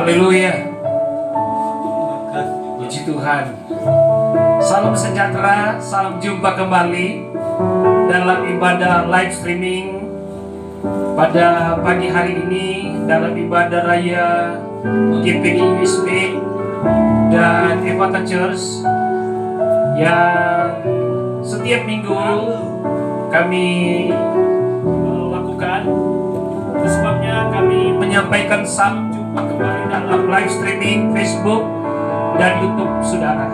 Haleluya. Puji Tuhan. Salam sejahtera, salam jumpa kembali dalam ibadah live streaming pada pagi hari ini dalam ibadah raya GPI USP dan Evata Church yang setiap minggu kami lakukan. Sebabnya kami menyampaikan salam jumpa kembali dalam live streaming Facebook dan YouTube saudara.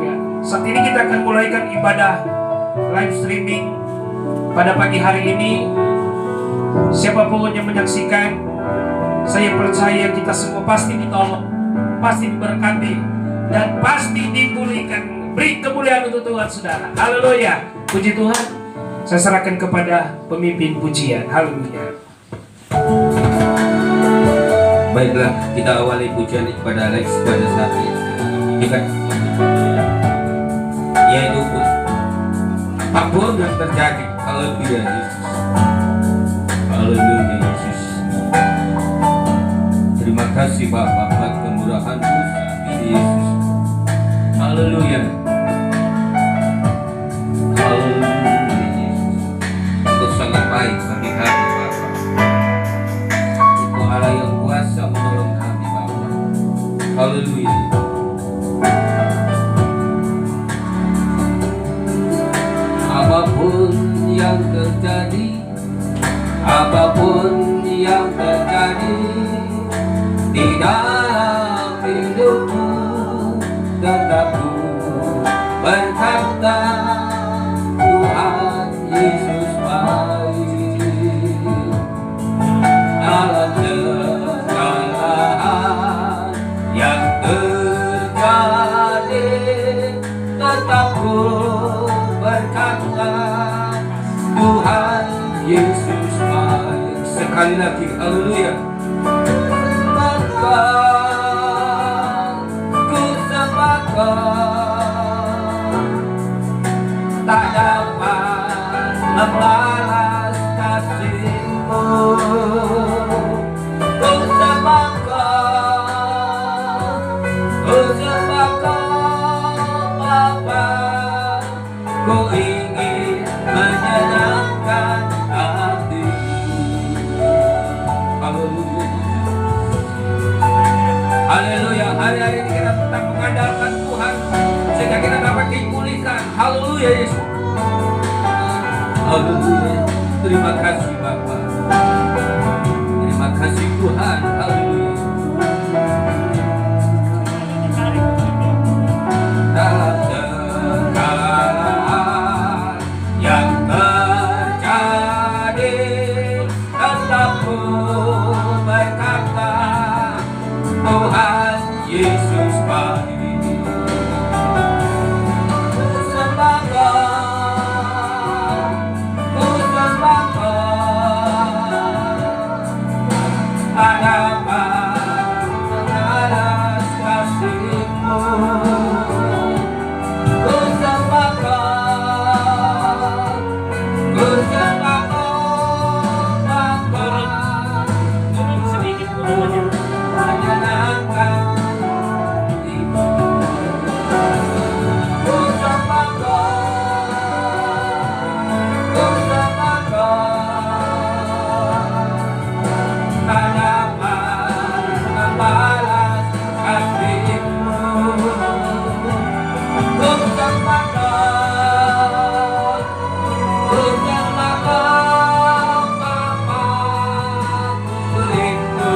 Ya, saat ini kita akan mulaikan ibadah live streaming pada pagi hari ini. Siapapun yang menyaksikan, saya percaya kita semua pasti ditolong, pasti diberkati, dan pasti dipulihkan. Beri kemuliaan untuk Tuhan saudara. Haleluya. Puji Tuhan. Saya serahkan kepada pemimpin pujian. Haleluya. Baiklah, kita awali pujian kepada Alex pada saat ini. Kita yaitu apapun yang terjadi, haleluya Yesus, haleluya Yesus. Terima kasih Bapa buat kemurahan-Mu Yesus, haleluya, haleluya Yesus. Engkau sangat baik bagi kami Bapa. Engkau Allah yang kuasa menolong kami Bapa, haleluya. Apapun yang terjadi, apapun yang terjadi di dalam hidupmu, tetap ku berkata Tuhan Yesus baik. Dalam segala yang terjadi, tetap ku berkata Tuhan Yesus baik. Sekali lagi, haleluya. Maka ku sepakat tak dapat membalas kasih-Mu. Ku sepakat Bapa, ku ingin menyenangkan hati-Mu. Haleluya. Haleluya. Hari-hari ini kita tetap mengandalkan Tuhan sehingga kita dapat dipulihkan. Haleluya Yesus. Haleluya. Terima kasih Bapa. Terima kasih Tuhan. Haleluya. Dalam segala yang terjadi, tetap ku berkata Tuhan Yesus baik. Ku sepakat tak dapat membalas kasih-Mu. Ku sepakat Bapa, Sedikit turun menyenangkan hati-Mu. Ku sepakat tak dapat membalas kasih-Mu. Ku sepakat Bapa, rindu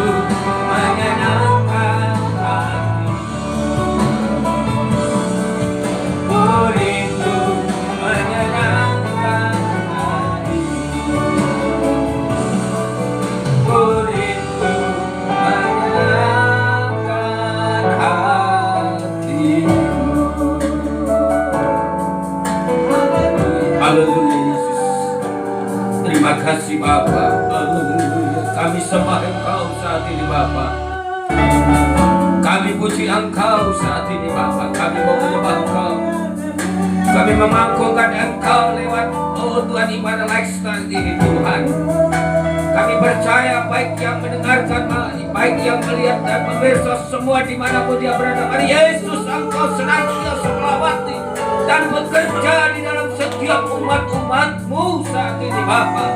menyenangkan hati-Mu. Ku rindu menyenangkan hati-Mu. Ku rindu menyenangkan hati-Mu. Haleluya Yesus. Terima kasih Bapa. Haleluya. Kami sembah Engkau saat ini Bapa. Kami puji Engkau saat ini Bapa. Kami mau menyembah Engkau. Kami memangkukan Engkau lewat Tuhan ibadah live streaming ini Tuhan. Kami percaya baik yang mendengarkan, baik yang melihat dan pemirsa semua dimanapun dia berada, mari Yesus Engkau senantiasa melawati dan bekerja di dalam setiap umat-umat-Mu saat ini Bapa,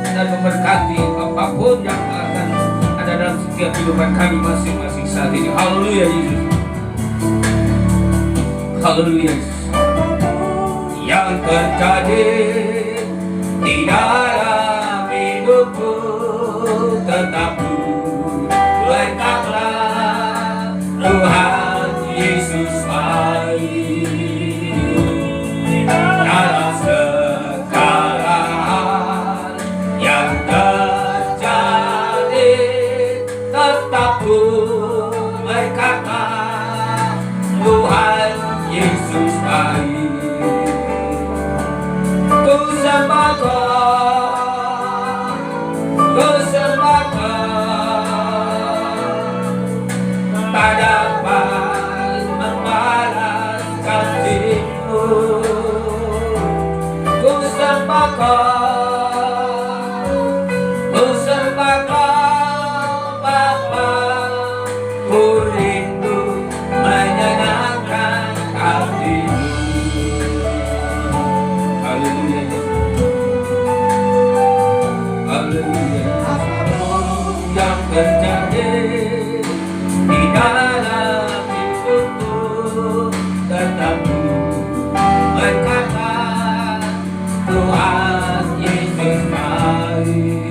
dan memberkati apapun yang akan ada dalam setiap kehidupan kami masing-masing saat ini. Haleluya Yesus, haleluya Yesus. Yang terjadi di dalam hidupku tetap berkatlah Tuhan Yesus baik. Dalam segala hal yang terjadi tetap berkatlah Tuhan Yesus baik. Ku sembah Kau, ku sembah Kau, tak dapat membalas kasih-Mu. Ku sembah Kau, ku sembah Kau Bapa, ku rindu menyenangkan hati-Mu. Haleluya, haleluya. Yang terjadi di dalam hidupku tetap berkata Tuhan Yesus baik.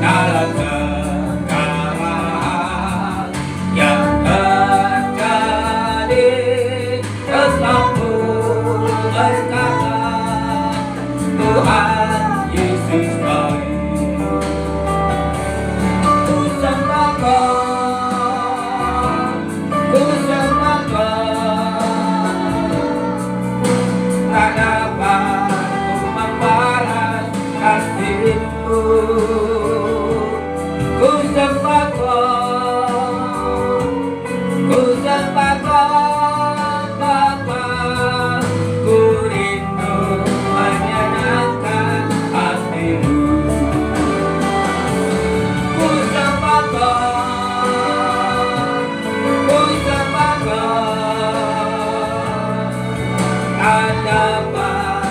Dalam segala hal yang terjadi tetap berkata Tuhan Yesus baik. Ku sembah Kau, ku sembah Kau, tak dapat ku membalas kasih-Mu. Ku sembah Kau, ku sembah Kau Bapa, ku rindu menyenangkan hati-Mu. Ku sembah Kau, ku sembah Kau, tak dapat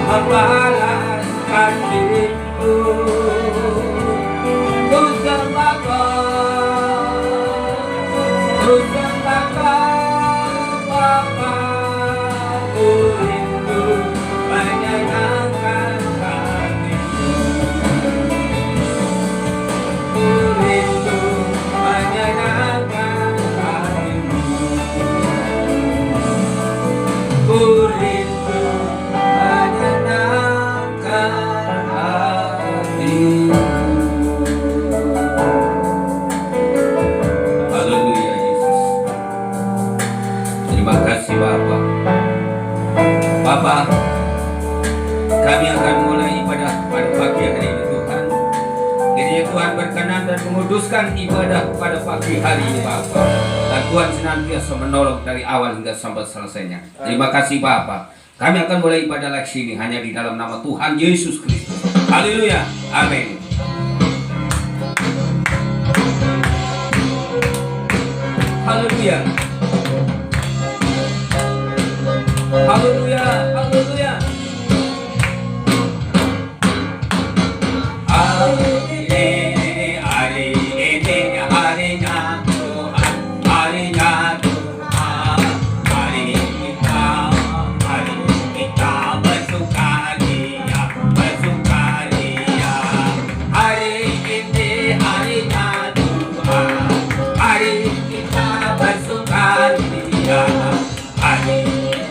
membalas kasih-Mu. Ku sembah Kau, ku sembah Kau Bapa, ku rindu menyenangkan hati-Mu. Ku rindu menyenangkan hati-Mu. Ku rindu menyenangkan hati-Mu. Haleluya Yesus. Terima kasih Bapa. Bapa, kami akan mulai ibadah pada pagi hari ini Tuhan. Kiranya Tuhan berkenan dan menguduskan ibadah pada pagi hari ini Bapa. Dan Tuhan senantiasa menolong dari awal hingga sampai selesainya. Terima kasih Bapa. Kami akan mulai ibadah lagi ini hanya di dalam nama Tuhan Yesus Kristus. Haleluya. Amin. Haleluya. Haleluya. Haleluya. Harinya Tuhan, harinya Tuhan, hari kita bersukaria, bersukaria. Hari ini harinya Tuhan, hari kita bersukaria. Hari ini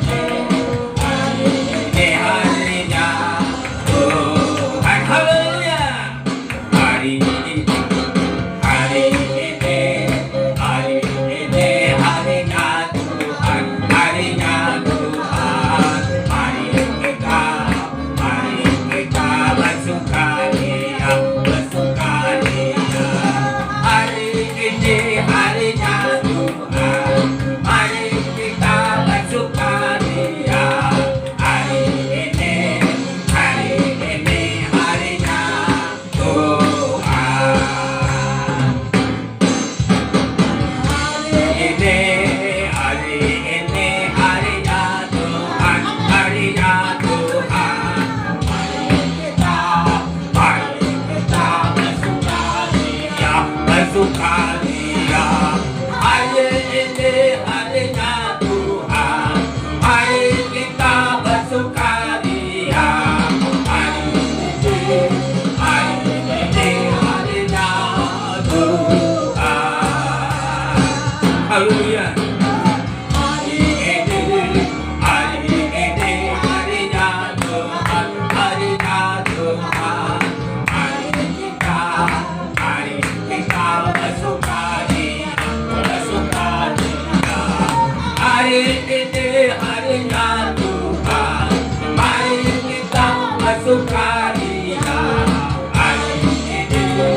harinya, hari ini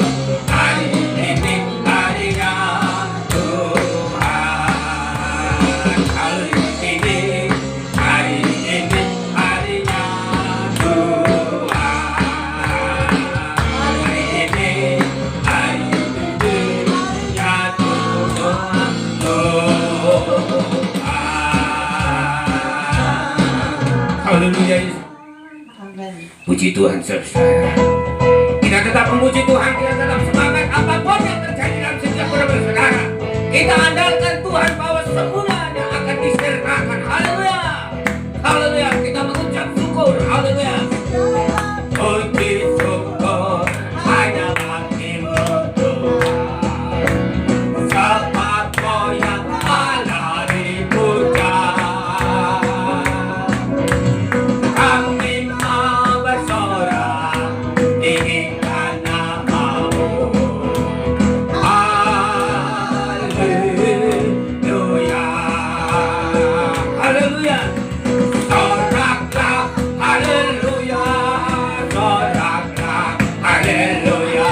harinya Tuhan. Hari ini harinya Tuhan. Hari ini harinya Tuhan. Haleluya. Puji Tuhan saudara. Kita tetap memuji Tuhan, kita tetap semangat apapun yang terjadi dalam setiap kehidupan saudara. Kita andalkan Tuhan bahwa semuanya akan diserahkan. Haleluya. Haleluya. Kita mengucap syukur. Haleluya. Puji syukur hanya bagimu Tuhan. Sebab Kau yang Allah dipuja. Kami mau bersorak tinggikan nama-Mu. Haleluya. Haleluya. Soraklah, haleluya. Soraklah, haleluya.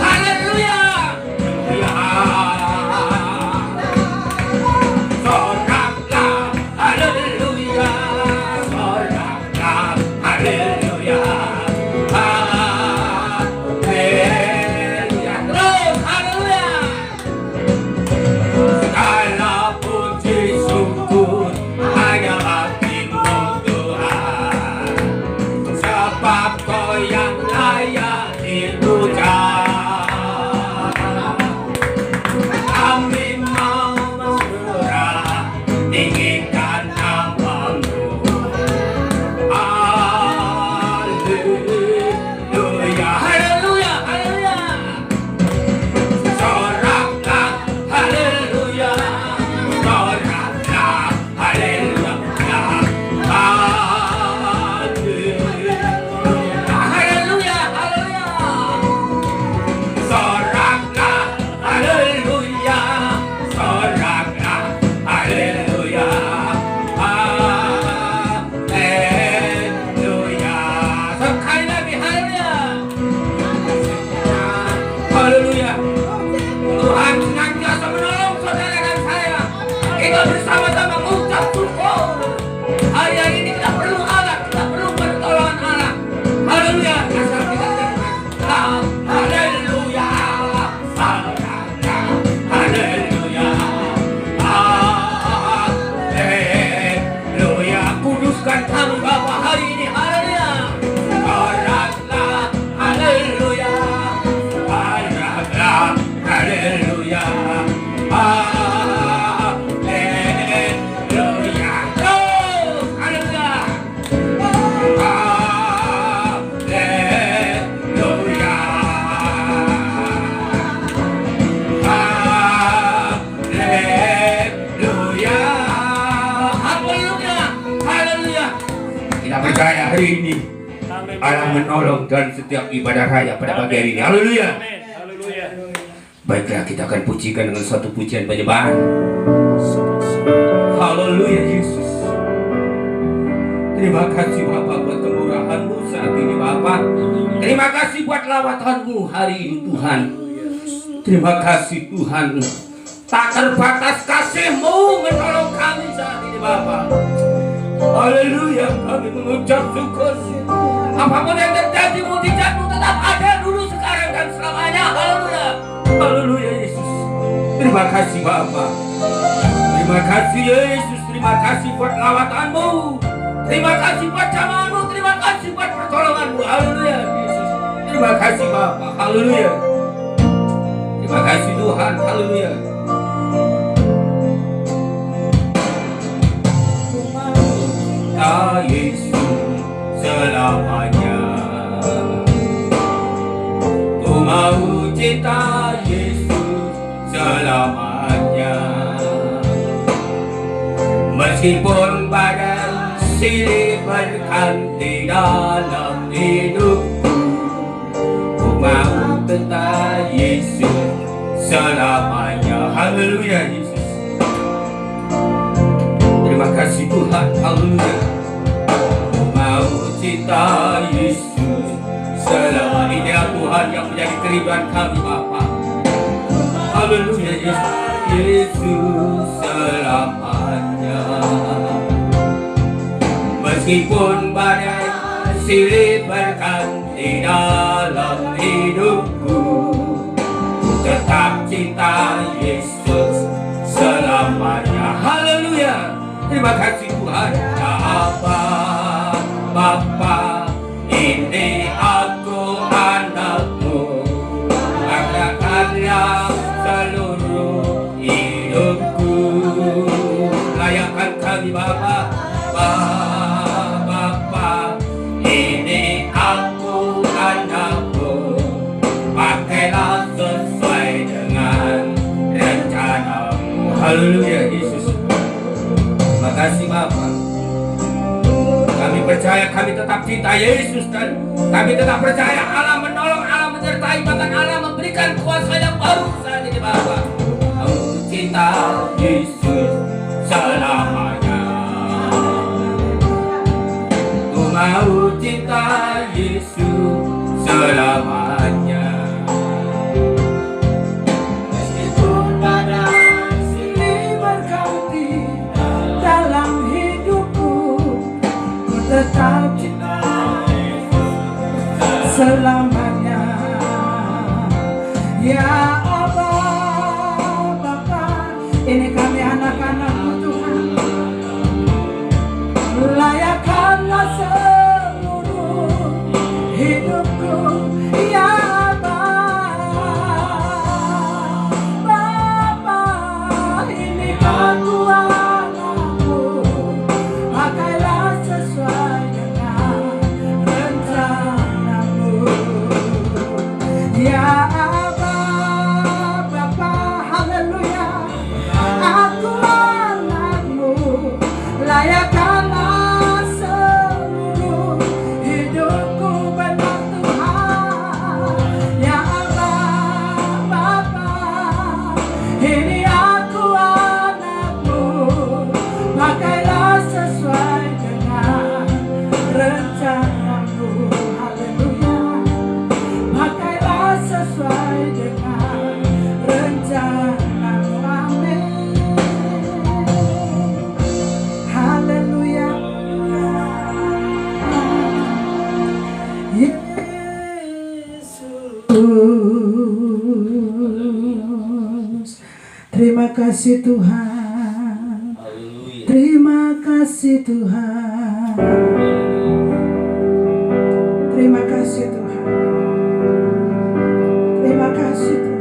Haleluya. Soraklah, haleluya. Soraklah, haleluya. Haleluya. Terus, haleluya. Segala puji syukur hanya bagimu Tuhan. Sebab Kau yang layak dipuja. Kami mau bersorak tinggikan nama-Mu. Haleluya. Haleluya. Haleluya. Soraklah, haleluya. Soraklah, haleluya. Haleluya. Haleluya. Soraklah, haleluya. Soraklah, haleluya. Haleluya. Sekali lagi, haleluya. Haleluya. Tuhan senantiasa menolong saudara dan saya. Kita bersama-sama mengucap syukur. Hari ini kita perlu Allah, kita perlu pertolongan Allah. Haleluya. Asal kita terima. Haleluya. Haleluya. Haleluya. Kuduskan kami Bapa hari ini. Haleluya. Soraklah, haleluya. Soraklah, haleluya. Haleluya. Terus, haleluya. Haleluya. Haleluya. Haleluya. Haleluya. Kita percaya hari ini Allah menolong dalam setiap ibadah raya pada pagi hari ini. Haleluya. Amin. Haleluya. Baiklah, kita akan pujikan dengan suatu pujian penyembahan. Haleluya Yesus. Terima kasih Bapa buat kemurahan-Mu saat ini Bapa. Terima kasih buat lawatan-Mu hari ini Tuhan. Terima kasih Tuhan. Tak terbatas kasih-Mu menolong kami saat ini Bapa. Haleluya, kami mengucap syukur. Apapun yang terjadi, mujizat-Mu tetap ada dulu, sekarang dan selamanya. Haleluya. Haleluya Yesus. Terima kasih Bapa. Terima kasih Yesus. Terima kasih buat lawatan-Mu. Terima kasih buat jamahan-Mu. Terima kasih buat pertolongan-Mu. Haleluya Yesus. Terima kasih Bapa. Haleluya. Terima kasih Tuhan. Haleluya. Ya Yesus selamanya. Ku mau cinta Yesus selamanya. Meskipun badan silih berganti dalam hidupku, ku mau tetap Yesus selamanya. Haleluya Yesus. Terima kasih Tuhan. Haleluya. Ku mau cinta Yesus selama ini, ya Tuhan, yang menjadi kerinduan kami Bapa. Haleluya, Yesus selamanya. Meskipun badai silih berganti dalam hidupku, ku tetap cinta Yesus selamanya. Haleluya. Terima kasih Tuhan. Ya Aba, Bapa, ini aku anakmu, banggakanlah seluruh hidupku. Layakkan kami Bapa, Bapa, ini aku anakmu, pakailah sesuai dengan rencanamu. Haleluya Yesus. Terima kasih Bapa. Kami percaya, kami tetap cinta Yesus, dan kami tetap percaya Allah menolong, Allah menyertai, bahkan Allah memberikan kuasa yang baru saat ini Bapa. Aku cinta Yesus selamanya. Ku mau cinta Yesus selamanya. Meskipun badai silih berganti dalam hidupku, ku tetap cinta selamanya. Ya Allah, Bapa, ini kami anak-anak-Mu Tuhan. Layakkanlah seluruh hidupku, ya Bapa, ini aku anakmu, pakailah sesuai dengan rencanamu. Ya Bapa, haleluya, aku anakmu, layakkanlah seluruh hidupku, benar Tuhan. Ya Allah, Bapa, ini aku anakmu, pakailah sesuai dengan rencanamu. Haleluya, pakailah sesuai dengan rencanamu. Amin. Haleluya. Yesus. Terima kasih Tuhan. Haleluya. Terima kasih Tuhan. Terima kasih Tuhan. Terima kasih Tuhan.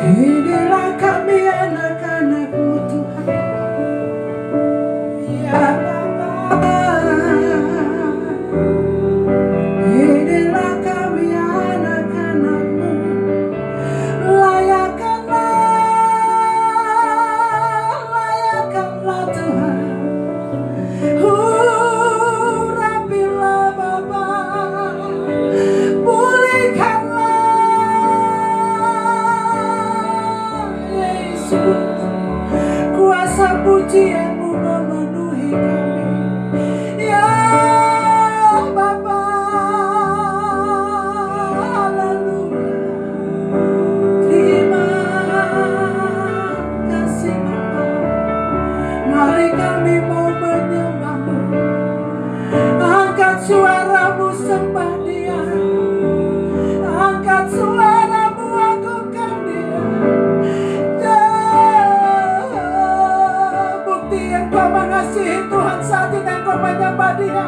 Inilah kami anak-anak-Mu Tuhan. Ya Bapa, inilah kami anak-anak-Mu. Layakkanlah Tuhan. Rapilah Bapa, pulihkanlah Yesus. Kuasa pujian-Mu memenuhi kami, ya Bapa. Haleluya. Terima kasih Bapa. Mari kami mau menyembah-Mu. Angkat suaramu, sembah Dia. Angkat suaramu, agungkan Dia. Bukti engkau mengasihi Tuhan saat ini engkau menyembah Dia.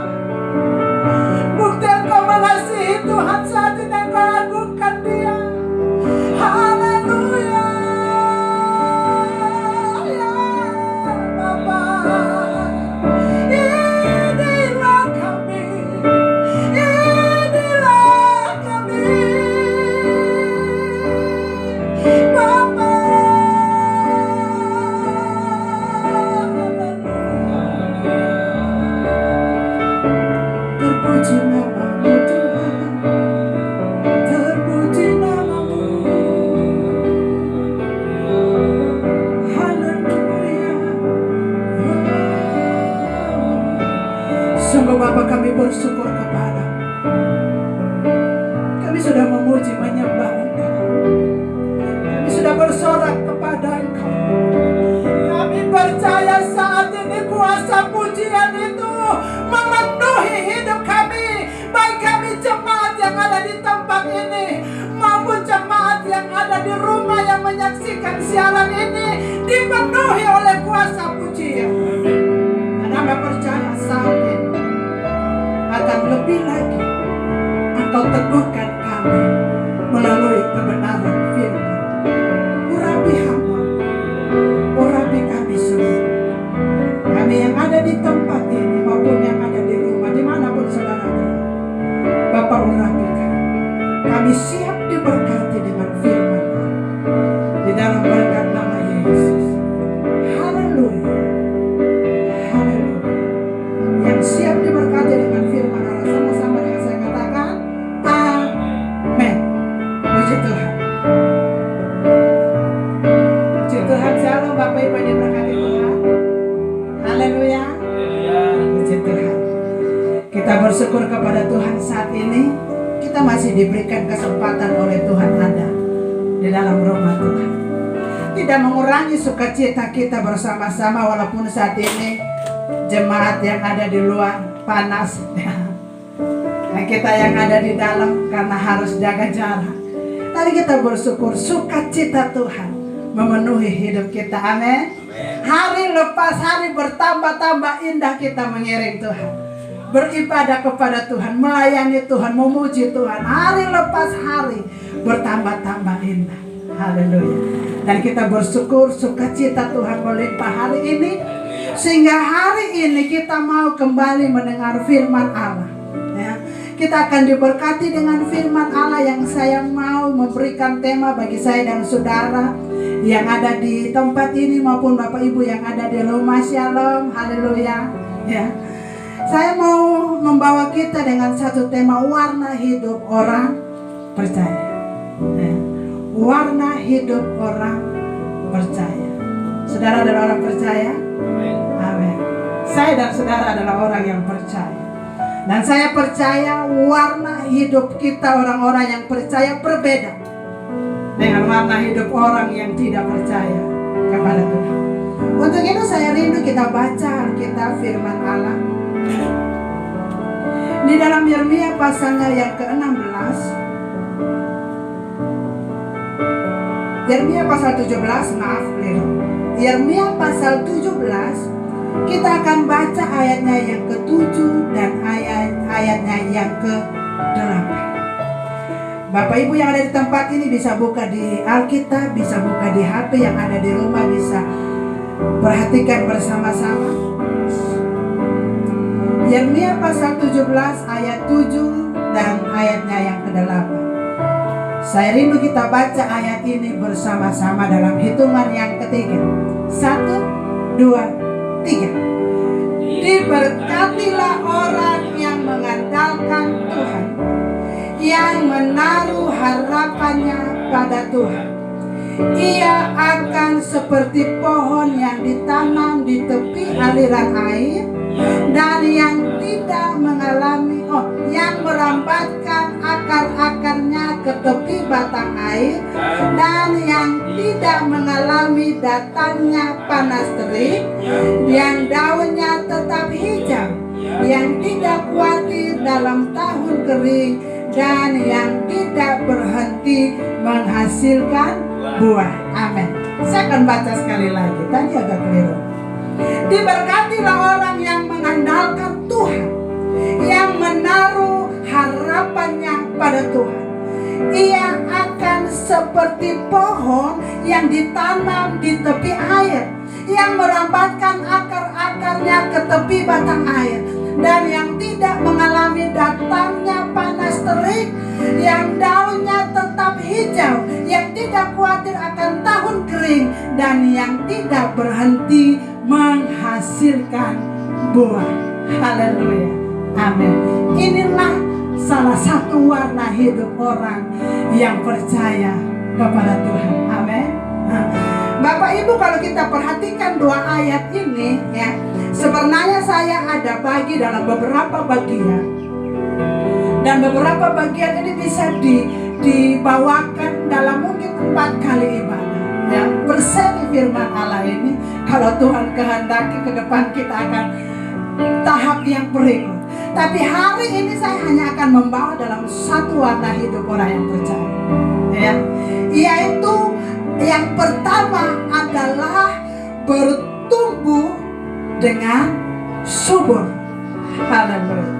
Bukti engkau mengasihi Tuhan saat ini engkau agungkan Dia. Haleluya. Ya Bapa, inilah kami, inilah kami, Bapa. kami bersyukur kepada. Kami sudah memuji menyembah Engkau. Kami sudah bersorak kepada Engkau. Kami percaya saat ini kuasa pujian itu memenuhi hidup kami. Baik kami jemaat yang ada di tempat ini maupun jemaat yang ada di rumah yang menyaksikan siaran ini, dipenuhi oleh kuasa pujian. Dan kami percaya saat ini akan lebih lagi Engkau teguhkan kami melalui kebenaran firman. Urapi hamba, urapi kami semua. Kami yang ada di tempat ini maupun yang ada di rumah, dimanapun saudara berada, Bapak urapikan. Kami siap diberkati dengan firman di dalam berkat nama Yesus. Haleluya, haleluya. Yang siap diberkati dengan firman Allah, sama-sama dengan saya katakan amin. Puji Tuhan. Puji Tuhan. Shalom Bapak Ibu yang diberkati Tuhan. Haleluya. Puji Tuhan. Kita bersyukur kepada Tuhan saat ini kita masih diberikan kesempatan oleh Tuhan ada di dalam rumah Tuhan. Tidak mengurangi sukacita kita bersama-sama walaupun saat ini jemaat yang ada di luar panas dan kita yang ada di dalam karena harus jaga jarak. Tapi kita bersyukur sukacita Tuhan memenuhi hidup kita. Amin. Hari lepas hari bertambah-tambah indah kita mengiring Tuhan, beribadah kepada Tuhan, melayani Tuhan, memuji Tuhan. Hari lepas hari bertambah-tambah indah. Haleluya. Dan kita bersyukur sukacita Tuhan melimpah hari ini, sehingga hari ini kita mau kembali mendengar firman Allah. Ya. Kita akan diberkati dengan firman Allah yang saya mau memberikan tema bagi saya dan saudara yang ada di tempat ini maupun Bapak Ibu yang ada di rumah. Shalom, haleluya. Ya. Saya mau membawa kita dengan satu tema, warna hidup orang percaya. Ya. Warna hidup orang percaya. Saudara adalah orang percaya? Amin. Saya dan saudara adalah orang yang percaya. Dan saya percaya warna hidup kita orang-orang yang percaya berbeda dengan warna hidup orang yang tidak percaya kepada Tuhan. Untuk itu saya rindu kita baca Alkitab firman Allah di dalam Yeremia pasalnya yang ke-16. Yeremia pasal 17, maaf keliru. Yeremia pasal 17, kita akan baca ayatnya yang ke-7 dan ayatnya yang ke-8. Bapak Ibu yang ada di tempat ini bisa buka di Alkitab, bisa buka di HP, yang ada di rumah bisa perhatikan bersama-sama. Yeremia pasal 17 ayat 7 dan ayatnya yang ke-8. Saya rindu kita baca ayat ini bersama-sama dalam hitungan yang ketiga. 1, 2, 3. Diberkatilah orang yang mengandalkan Tuhan, yang menaruh harapannya pada Tuhan. Ia akan seperti pohon yang ditanam di tepi aliran air dan yang tidak mengalami yang merambatkan akar-akarnya ke tepi batang air dan yang tidak mengalami datangnya panas terik, yang daunnya tetap hijau, yang tidak khawatir dalam tahun kering, dan yang tidak berhenti menghasilkan buah. Amin. Saya akan baca sekali lagi, tadi agak keliru. Diberkatilah orang yang mengandalkan Tuhan, yang menaruh harapannya pada Tuhan. Ia akan seperti pohon yang ditanam di tepi air, yang merambatkan akar-akarnya ke tepi batang air, dan yang tidak mengalami datangnya panas terik, yang daunnya tetap hijau, yang tidak khawatir akan tahun kering, dan yang tidak berhenti menghasilkan buah. Haleluya. Amin. Inilah salah satu warna hidup orang yang percaya kepada Tuhan. Amin. Bapak Ibu, kalau kita perhatikan dua ayat ini ya, Sebenarnya saya ada bagi dalam beberapa bagian, dan beberapa bagian ini bisa dibawakan dalam mungkin 4 kali ibadah. Ya, berseri firman Allah ini, kalau Tuhan kehendaki ke depan kita akan tahap yang berikut. Tapi hari ini saya hanya akan membawa dalam satu warna hidup orang yang percaya, ya, yaitu yang pertama adalah bertumbuh dengan subur. Haleluya.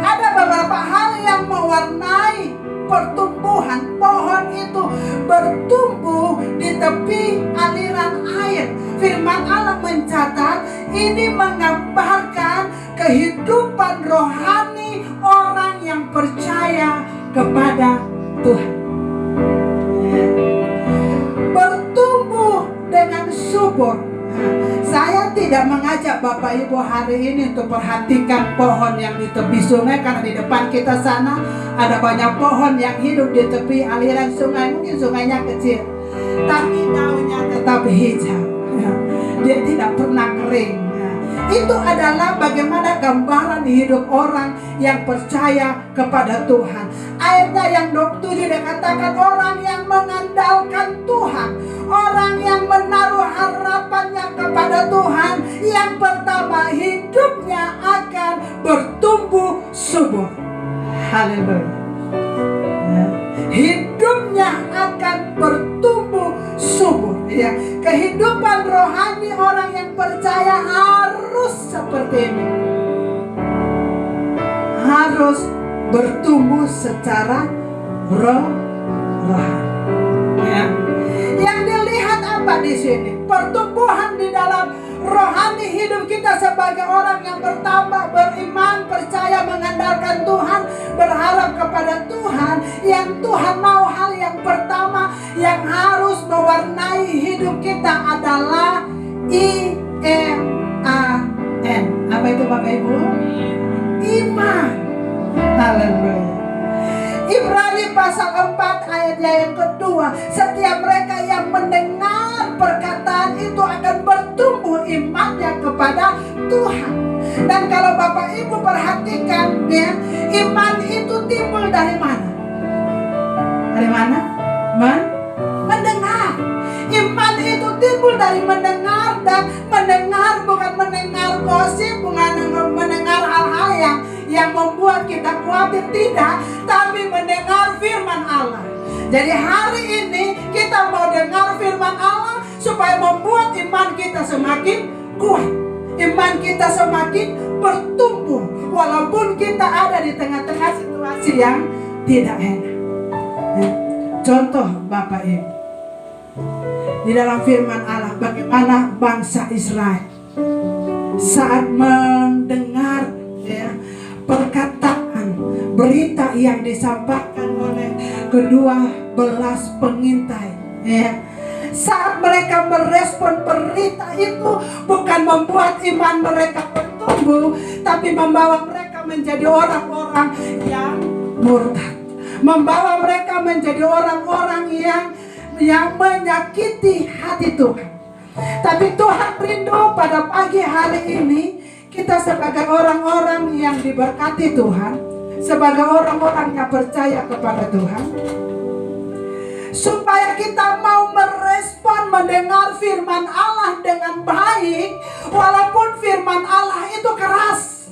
Ada beberapa hal yang mewarnai pertumbuhan. Pohon itu bertumbuh di tepi aliran air. Firman Allah mencatat ini menggambarkan kehidupan rohani orang yang percaya kepada Tuhan. Bertumbuh dengan subur. Saya tidak mengajak Bapak Ibu hari ini untuk perhatikan pohon yang di tepi sungai, karena di depan kita sana ada banyak pohon yang hidup di tepi aliran sungai. Mungkin sungainya kecil, tapi daunnya tetap hijau. Dia tidak pernah kering. Itu adalah bagaimana gambaran hidup orang yang percaya kepada Tuhan. Ayatnya yang 27 dikatakan orang yang mengandalkan Tuhan, orang yang menaruh harapannya kepada Tuhan, yang pertama hidupnya akan bertumbuh subur. Haleluya. Hidupnya akan bertumbuh subur. Ya, kehidupan rohani orang yang percaya harus seperti ini. Harus bertumbuh secara rohani. Ya. Yang dilihat apa di sini? Pertumbuhan di dalam rohani hidup kita sebagai orang yang pertama beriman, percaya, mengandalkan Tuhan, berharap kepada Tuhan. Yang Tuhan mau hal yang pertama yang harus mewarnai hidup kita adalah I-M-A-N. Apa itu Bapak Ibu? Iman. Haleluya. Ibrani pasal 4 ayatnya yang kedua, setiap mereka yang mendengar perkataan itu akan bertumbuh imannya kepada Tuhan. Dan kalau Bapak Ibu perhatikan ya, iman itu timbul dari mana? Dari mana? Mendengar. Iman itu timbul dari mendengar, dan mendengar bukan mendengar gosip, bukan mendengar hal-hal yang membuat kita khawatir, tidak, tapi mendengar firman Allah. Jadi hari ini kita mau dengar firman Allah supaya membuat iman kita semakin kuat, iman kita semakin bertumbuh, walaupun kita ada di tengah-tengah situasi yang tidak enak. Contoh Bapak Ibu, di dalam firman Allah bagaimana bangsa Israel saat mendengar ya, perkataan berita yang disampaikan oleh kedua belas pengintai ya. Saat mereka merespon berita itu bukan membuat iman mereka bertumbuh, tapi membawa mereka menjadi orang-orang yang murtad, membawa mereka menjadi orang-orang yang menyakiti hati Tuhan. Tapi Tuhan rindu pada pagi hari ini kita sebagai orang-orang yang diberkati Tuhan, sebagai orang-orang yang percaya kepada Tuhan, supaya kita mau merespon mendengar firman Allah dengan baik, walaupun firman Allah itu keras,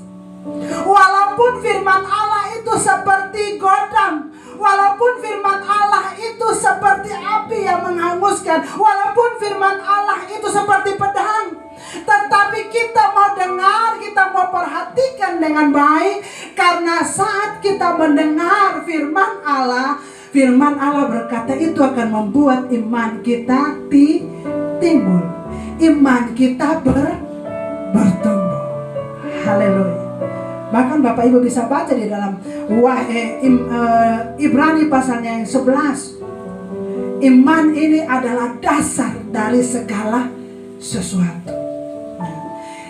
walaupun firman Allah itu seperti godam, walaupun firman Allah itu seperti api yang menghanguskan, walaupun firman Allah itu seperti pedang, tetapi kita mau dengar, kita mau perhatikan dengan baik, karena saat kita mendengar firman Allah berkata itu akan membuat iman kita timbul, iman kita bertumbuh. Haleluya. Bahkan Bapak Ibu bisa baca di dalam Ibrani pasalnya yang 11. Iman ini adalah dasar dari segala sesuatu.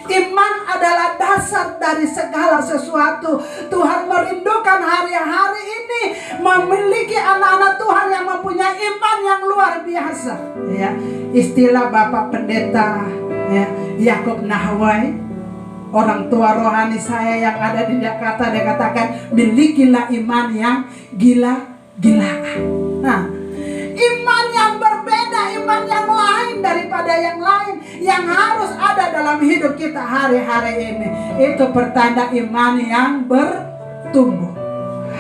Iman adalah dasar dari segala sesuatu. Tuhan merindukan hari-hari ini memiliki anak-anak Tuhan yang mempunyai iman yang luar biasa. Ya, istilah Bapak Pendeta ya, Yakub Nahwai orang tua rohani saya yang ada di Jakarta, dia katakan milikilah iman yang gila-gilaan. Nah, iman yang berbeda, iman yang lain daripada yang lain yang harus ada dalam hidup kita hari-hari ini. Itu pertanda iman yang bertumbuh.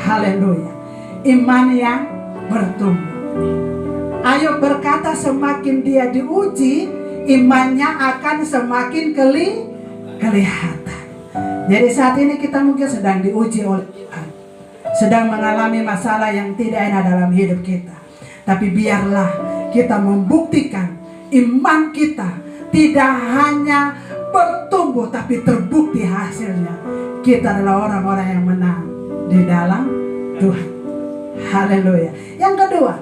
Haleluya. Iman yang bertumbuh. Ayub berkata semakin dia diuji, imannya akan semakin kelihatan. Jadi saat ini kita mungkin sedang diuji oleh Tuhan, sedang mengalami masalah yang tidak enak dalam hidup kita. Tapi biarlah kita membuktikan iman kita tidak hanya bertumbuh, tapi terbukti hasilnya. Kita adalah orang-orang yang menang di dalam Tuhan. Haleluya. Yang kedua,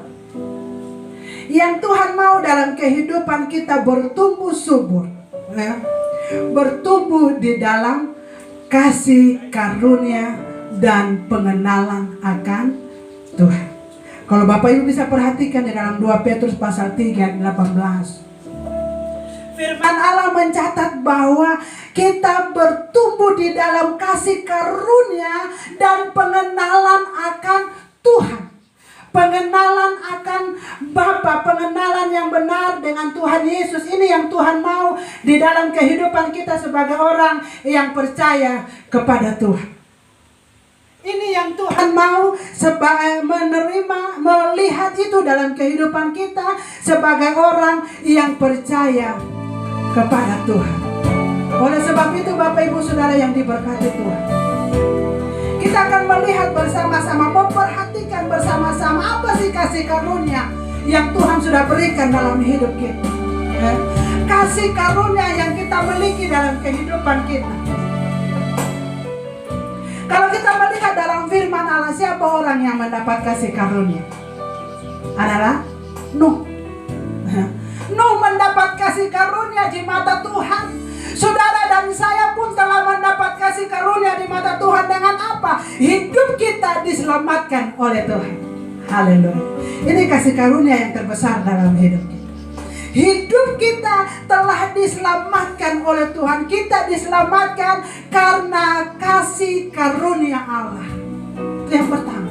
yang Tuhan mau dalam kehidupan kita bertumbuh subur, ya. Bertumbuh di dalam kasih karunia dan pengenalan akan Tuhan. Kalau Bapak Ibu bisa perhatikan di dalam 2 Petrus pasal 3 ayat 18. Firman Allah mencatat bahwa kita bertumbuh di dalam kasih karunia dan pengenalan akan Tuhan. Pengenalan akan Bapa, pengenalan yang benar dengan Tuhan Yesus. Ini yang Tuhan mau di dalam kehidupan kita sebagai orang yang percaya kepada Tuhan. Ini yang Tuhan mau sebagai menerima, melihat itu dalam kehidupan kita sebagai orang yang percaya kepada Tuhan. Oleh sebab itu Bapak Ibu Saudara yang diberkati Tuhan, kita akan melihat bersama-sama, memperhatikan bersama-sama apa sih kasih karunia yang Tuhan sudah berikan dalam hidup kita. Kasih karunia yang kita miliki dalam kehidupan kita. Kalau kita melihat dalam firman Allah, siapa orang yang mendapat kasih karunia? Adalah Nuh. Nuh mendapat kasih karunia di mata Tuhan. Saudara dan saya pun telah mendapat kasih karunia di mata Tuhan. Dengan apa? Hidup kita diselamatkan oleh Tuhan. Haleluya. Ini kasih karunia yang terbesar dalam hidup kita. Hidup kita telah diselamatkan oleh Tuhan. Kita diselamatkan karena kasih karunia Allah. Itu yang pertama.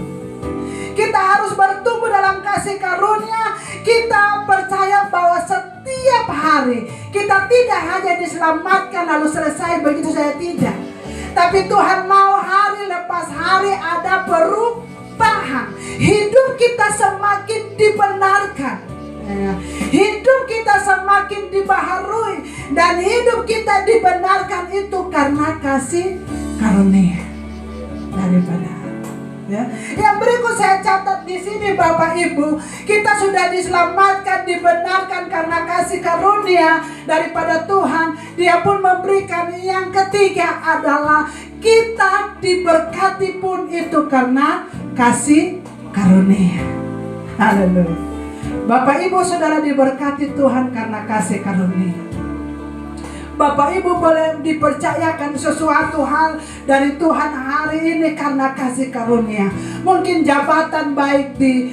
Kita harus bertumbuh dalam kasih karunia. Kita percaya bahwa setiap hari kita tidak hanya diselamatkan lalu selesai begitu saja, tidak. Tapi Tuhan mau hari lepas hari ada perubahan. Hidup kita semakin dibenarkan. Hidup kita semakin dibaharui. Dan hidup kita dibenarkan itu karena kasih karunia daripada ya. Yang berikut saya catat di sini Bapak Ibu, kita sudah diselamatkan, dibenarkan karena kasih karunia daripada Tuhan. Dia pun memberikan. Yang ketiga adalah kita diberkati pun itu karena kasih karunia. Haleluya. Bapak Ibu Saudara diberkati Tuhan karena kasih karunia. Bapak Ibu boleh dipercayakan sesuatu hal dari Tuhan hari ini karena kasih karunia. Mungkin jabatan baik di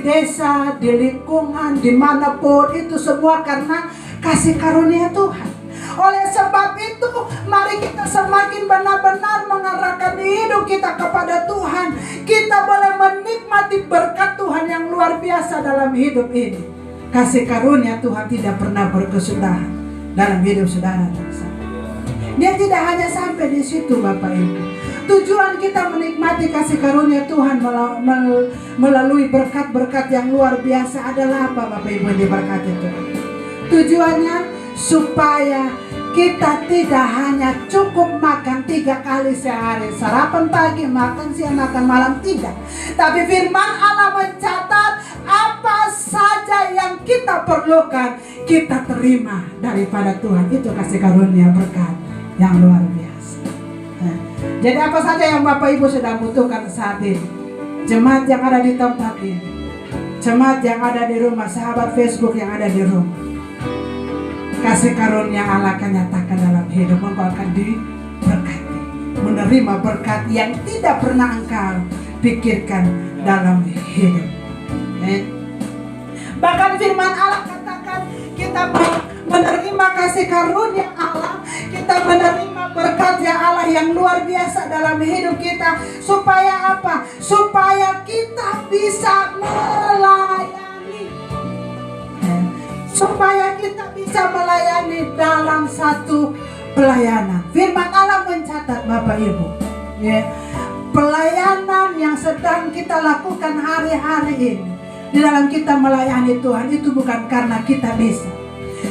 desa, di lingkungan, dimanapun, itu semua karena kasih karunia Tuhan. Oleh sebab itu, mari kita semakin benar-benar mengarahkan hidup kita kepada Tuhan. Kita boleh menikmati berkat Tuhan yang luar biasa dalam hidup ini. Kasih karunia Tuhan tidak pernah berkesudahan dalam hidup saudara dan saya. Dia tidak hanya sampai di situ Bapak Ibu. Tujuan kita menikmati kasih karunia Tuhan melalui berkat-berkat yang luar biasa adalah apa Bapak Ibu yang diberkati Tuhan? Tujuannya supaya kita tidak hanya cukup makan 3 kali sehari, sarapan pagi, makan siang, makan malam, tidak. Tapi firman Allah mencatat apa saja yang kita perlukan, kita terima daripada Tuhan. Itu kasih karunia berkat yang luar biasa. Jadi apa saja yang Bapak Ibu sedang butuhkan saat ini, jemaat yang ada di tempat ini, jemaat yang ada di rumah, sahabat Facebook yang ada di rumah, kasih karunia Allah akan nyatakan dalam hidup engkau, akan diberkati, menerima berkat yang tidak pernah engkau pikirkan dalam hidup. Bahkan firman Allah katakan kita menerima kasih karunia Allah, kita menerima berkat Allah yang luar biasa dalam hidup kita. Supaya apa? Supaya kita bisa melayani. Supaya kita bisa melayani dalam satu pelayanan. Firman Allah mencatat Bapak Ibu, ya, pelayanan yang sedang kita lakukan hari-hari ini di dalam kita melayani Tuhan itu bukan karena kita bisa.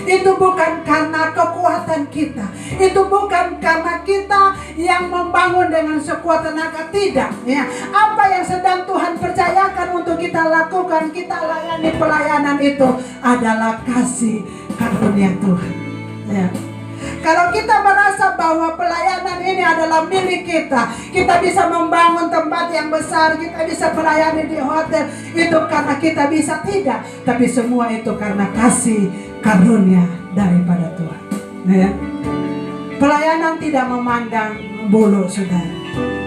Itu bukan karena kekuatan kita. Itu bukan karena kita yang membangun dengan sekuat tenaga. Tidak, ya. Apa yang sedang Tuhan percayakan untuk kita lakukan, kita layani pelayanan itu adalah kasih karunia Tuhan, ya. Kalau kita merasa bahwa pelayanan ini adalah milik kita, kita bisa membangun tempat yang besar, kita bisa melayani di hotel, itu karena kita bisa, tidak. Tapi semua itu karena kasih karunia daripada Tuhan, ya. Pelayanan tidak memandang bulu, saudara.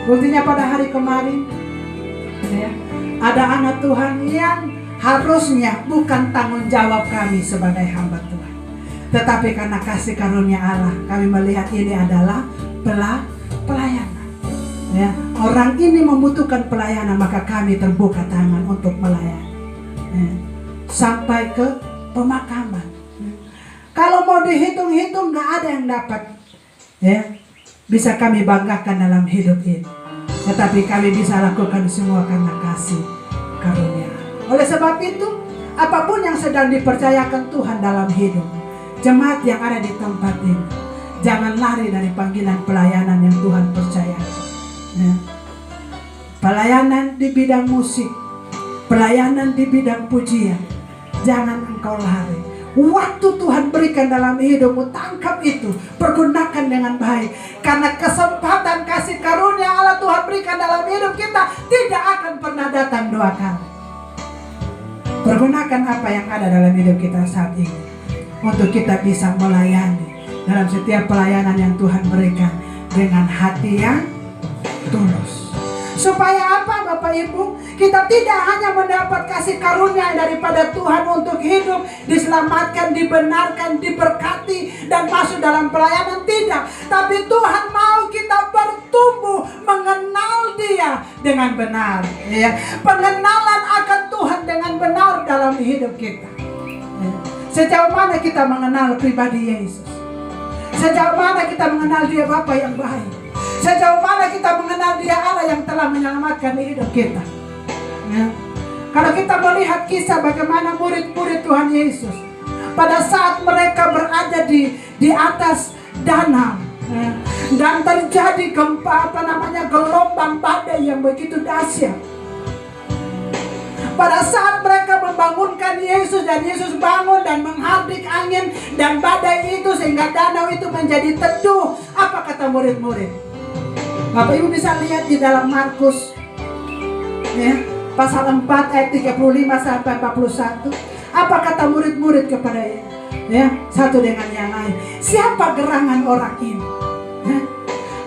Buktinya pada hari kemarin, ya, ada anak Tuhan yang harusnya bukan tanggung jawab kami sebagai hamba Tuhan, tetapi karena kasih karunia Allah, kami melihat ini adalah pelayanan, ya. Orang ini membutuhkan pelayanan, maka kami terbuka tangan untuk melayani, ya. Sampai ke pemakaman. Kalau mau dihitung-hitung gak ada yang dapat, ya, bisa kami banggakan dalam hidup ini. Tetapi kami bisa lakukan semua karena kasih karunia. Oleh sebab itu, apapun yang sedang dipercayakan Tuhan dalam hidup jemaat yang ada di tempat ini, jangan lari dari panggilan pelayanan yang Tuhan percayakan, ya. Pelayanan di bidang musik, pelayanan di bidang pujian, jangan engkau lari. Waktu Tuhan berikan dalam hidupmu, tangkap itu, pergunakan dengan baik. Karena kesempatan kasih karunia Allah Tuhan berikan dalam hidup kita tidak akan pernah datang dua kali. Pergunakan apa yang ada dalam hidup kita saat ini untuk kita bisa melayani dalam setiap pelayanan yang Tuhan berikan dengan hati yang tulus. Supaya apa Bapak Ibu? Kita tidak hanya mendapat kasih karunia daripada Tuhan untuk hidup, diselamatkan, dibenarkan, diberkati, dan masuk dalam pelayanan, tidak. Tapi Tuhan mau kita bertumbuh mengenal Dia dengan benar, ya. Pengenalan akan Tuhan dengan benar dalam hidup kita, ya. Sejauh mana kita mengenal pribadi Yesus? Sejauh mana kita mengenal Dia Bapa yang baik? Sejauh mana kita mengenal Dia Allah yang telah menyelamatkan hidup kita, ya. Kalau kita melihat kisah bagaimana murid-murid Tuhan Yesus pada saat mereka berada di atas danau, ya, dan terjadi gelombang badai yang begitu dahsyat. Pada saat mereka membangunkan Yesus dan Yesus bangun dan menghardik angin dan badai itu sehingga danau itu menjadi teduh, apa kata murid-murid? Bapak Ibu bisa lihat di dalam Markus, ya, pasal 4 ayat 35 sampai 41. Apa kata murid-murid kepada ya, satu dengan yang lain? Siapa gerangan orang ini? Ya.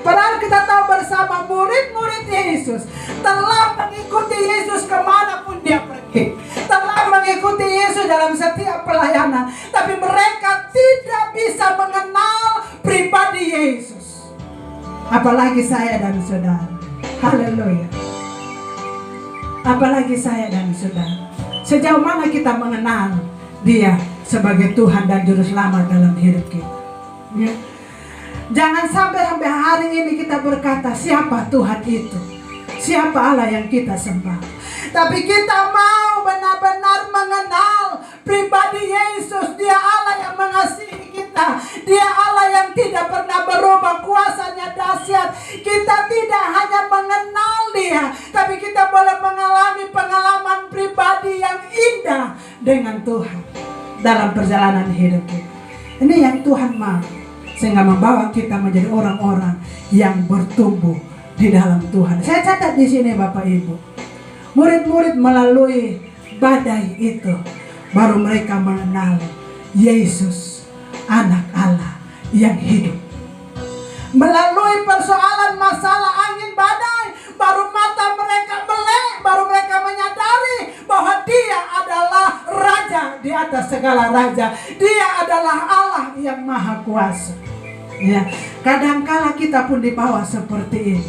Padahal kita tahu bersama murid-murid Yesus telah mengikuti Yesus kemanapun Dia pergi, telah mengikuti Yesus dalam setiap pelayanan, tapi mereka tidak bisa mengenal pribadi Yesus. Apalagi saya dan saudara. Haleluya. Apalagi saya dan saudara. Sejauh mana kita mengenal Dia sebagai Tuhan dan Juru Selamat dalam hidup kita, ya. Jangan sampai hari ini kita berkata siapa Tuhan itu, siapa Allah yang kita sembah. Tapi kita mau benar-benar mengenal pribadi Yesus. Dia Allah yang mengasihi kita. Dia Allah yang tidak pernah berubah, kuasanya dahsyat. Kita tidak hanya mengenal Dia, tapi kita boleh mengalami pengalaman pribadi yang indah dengan Tuhan dalam perjalanan hidup kita. Ini yang Tuhan mau, sehingga membawa kita menjadi orang-orang yang bertumbuh di dalam Tuhan. Saya catat di sini Bapak Ibu, murid-murid melalui badai itu baru mereka mengenal Yesus, anak Allah yang hidup. Melalui persoalan masalah angin badai, baru mata mereka melek, baru mereka menyadari bahwa Dia adalah Raja di atas segala raja. Dia adalah Allah Allah yang maha kuasa. Ya, kadangkala kita pun dibawa seperti ini.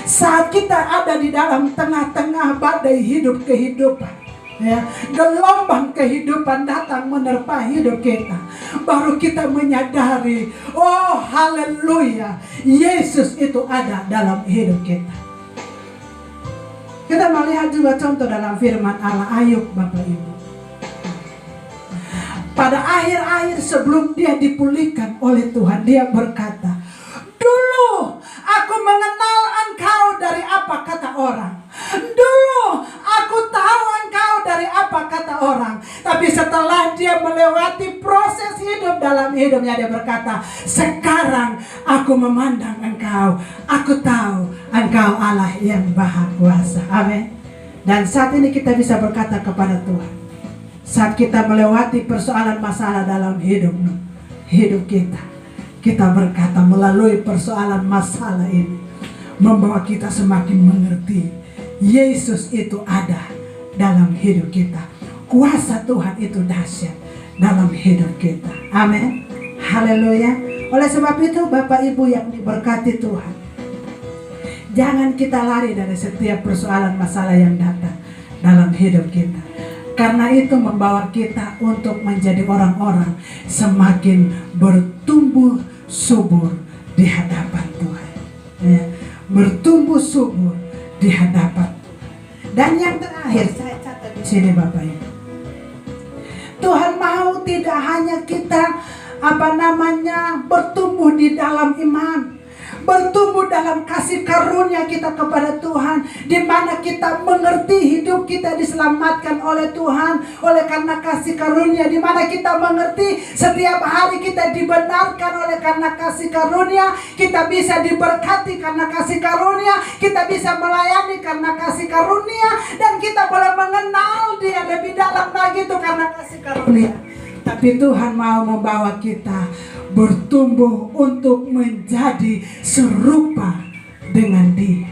Saat kita ada di dalam tengah-tengah badai hidup kehidupan, ya, gelombang kehidupan datang menerpa hidup kita, baru kita menyadari, oh haleluya, Yesus itu ada dalam hidup kita. Kita melihat juga contoh dalam firman Allah Ayub, Bapak Ibu. Pada akhir-akhir sebelum dia dipulihkan oleh Tuhan, dia berkata, dulu aku mengenal engkau dari apa kata orang. Dulu aku tahu engkau dari apa kata orang. Tapi setelah dia melewati proses hidup dalam hidupnya, dia berkata, sekarang aku memandang engkau. Aku tahu engkau Allah yang maha kuasa. Amin. Dan saat ini kita bisa berkata kepada Tuhan, saat kita melewati persoalan masalah dalam hidup kita, kita berkata melalui persoalan masalah ini membawa kita semakin mengerti Yesus itu ada dalam hidup kita. Kuasa Tuhan itu dahsyat dalam hidup kita. Amin. Haleluya. Oleh sebab itu Bapak Ibu yang diberkati Tuhan, jangan kita lari dari setiap persoalan masalah yang datang dalam hidup kita. Karena itu membawa kita untuk menjadi orang-orang semakin bertumbuh subur di hadapan Tuhan. Ya, bertumbuh subur di hadapan. Dan yang terakhir saya catat di sini Bapak Ibu. Tuhan mau tidak hanya kita bertumbuh di dalam iman, bertumbuh dalam kasih karunia kita kepada Tuhan, di mana kita mengerti hidup kita diselamatkan oleh Tuhan oleh karena kasih karunia, di mana kita mengerti setiap hari kita dibenarkan oleh karena kasih karunia, kita bisa diberkati karena kasih karunia, kita bisa melayani karena kasih karunia, dan kita boleh mengenal Dia lebih dalam lagi itu karena kasih karunia. Tapi Tuhan mau membawa kita bertumbuh untuk menjadi serupa dengan Dia.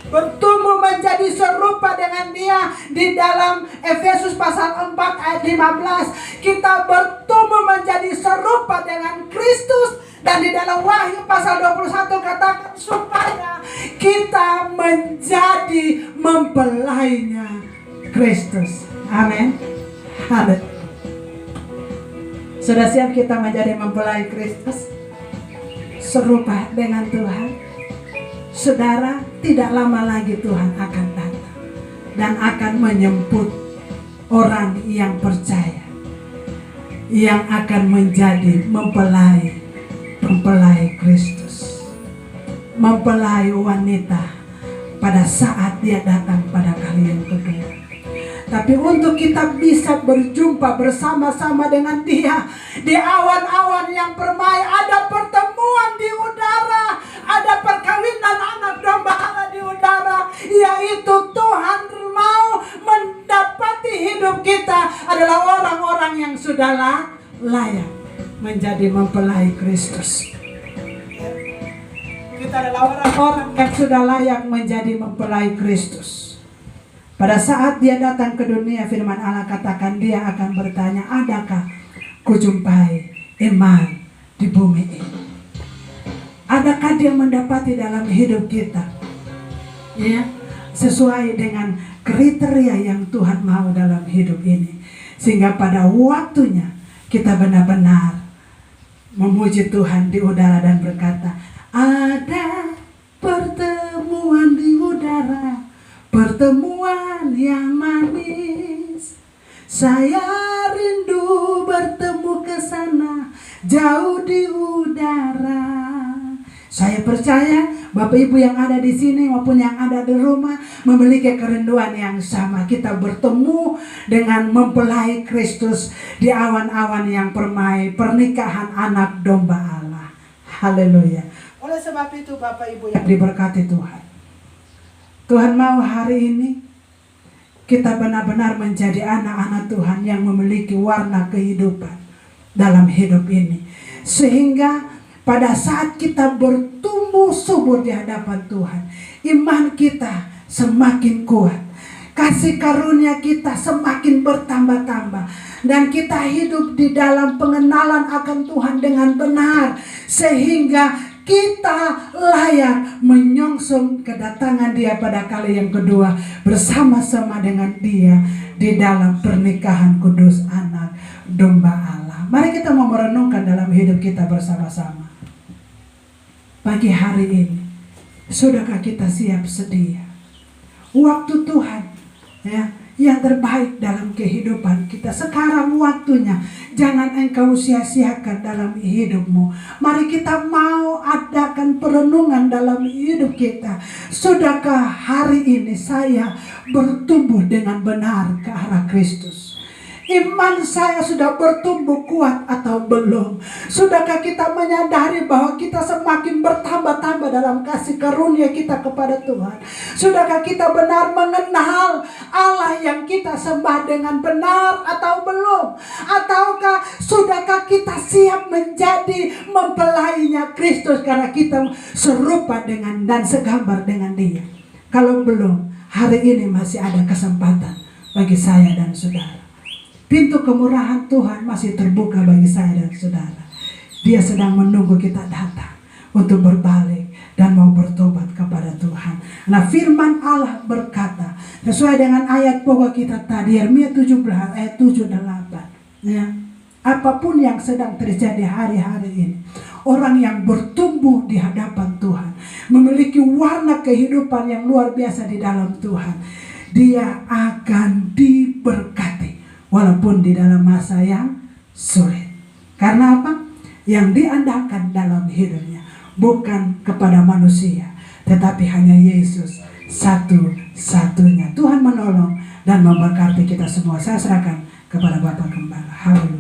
Bertumbuh menjadi serupa dengan Dia. Di dalam Efesus pasal 4 ayat 15, kita bertumbuh menjadi serupa dengan Kristus. Dan di dalam Wahyu pasal 21 katakan supaya kita menjadi mempelainya Kristus. Amin. Haleluya. Sudah siap kita menjadi mempelai Kristus, serupa dengan Tuhan? Saudara, tidak lama lagi Tuhan akan datang dan akan menjemput orang yang percaya, yang akan menjadi mempelai Kristus, mempelai wanita pada saat Dia datang pada kali yang kedua. Tapi untuk kita bisa berjumpa bersama-sama dengan Dia di awan-awan yang permai, ada pertemuan di udara, ada perkawinan anak domba Allah di udara, yaitu Tuhan mau mendapati hidup kita adalah orang-orang yang sudah layak menjadi mempelai Kristus. Kita adalah orang-orang yang sudah layak menjadi mempelai Kristus. Pada saat Dia datang ke dunia, firman Allah katakan Dia akan bertanya, adakah kujumpai iman di bumi ini? Adakah Dia mendapati dalam hidup kita, ya, sesuai dengan kriteria yang Tuhan mau dalam hidup ini, sehingga pada waktunya kita benar-benar memuji Tuhan di udara dan berkata, ada pertemuan di udara, pertemuan yang manis. Saya rindu bertemu ke sana, jauh di udara. Saya percaya Bapak Ibu yang ada di sini maupun yang ada di rumah memiliki kerinduan yang sama. Kita bertemu dengan mempelai Kristus di awan-awan yang permai, pernikahan anak domba Allah. Haleluya. Oleh sebab itu Bapak Ibu yang diberkati Tuhan, Tuhan mau hari ini kita benar-benar menjadi anak-anak Tuhan yang memiliki warna kehidupan dalam hidup ini. Sehingga pada saat kita bertumbuh subur di hadapan Tuhan, iman kita semakin kuat, kasih karunia kita semakin bertambah-tambah. dan kita hidup di dalam pengenalan akan Tuhan dengan benar, sehingga kita layak menyongsong kedatangan Dia pada kali yang kedua bersama-sama dengan Dia di dalam pernikahan kudus anak domba Allah. Mari kita mau merenungkan dalam hidup kita bersama-sama. Pagi hari ini, sudahkah kita siap sedia? Waktu Tuhan ya, yang terbaik dalam kehidupan kita. Sekarang waktunya. Jangan engkau sia-siakan dalam hidupmu. Mari kita mau adakan perenungan dalam hidup kita. Sudahkah hari ini saya bertumbuh dengan benar ke arah Kristus? Iman saya sudah bertumbuh kuat atau belum? Sudahkah kita menyadari bahwa kita semakin bertambah-tambah dalam kasih karunia kita kepada Tuhan? Sudahkah kita benar mengenal Allah yang kita sembah dengan benar atau belum? Ataukah sudahkah kita siap menjadi mempelainya Kristus karena kita serupa dengan dan segambar dengan Dia? Kalau belum, hari ini masih ada kesempatan bagi saya dan saudara. Pintu kemurahan Tuhan masih terbuka bagi saya dan saudara. Dia sedang menunggu kita datang untuk berbalik dan mau bertobat kepada Tuhan. Nah, firman Allah berkata, sesuai dengan ayat pokok kita tadi, Yeremia 17 ayat 7 dan 8. Ya, apapun yang sedang terjadi hari-hari ini, orang yang bertumbuh di hadapan Tuhan, memiliki warna kehidupan yang luar biasa di dalam Tuhan, dia akan diberkati. Walaupun di dalam masa yang sulit. Karena apa? Yang diandalkan dalam hidupnya bukan kepada manusia, tetapi hanya Yesus satu-satunya. Tuhan menolong dan memberkati kita semua. Saya serahkan kepada Bapak Gembala. Haleluya.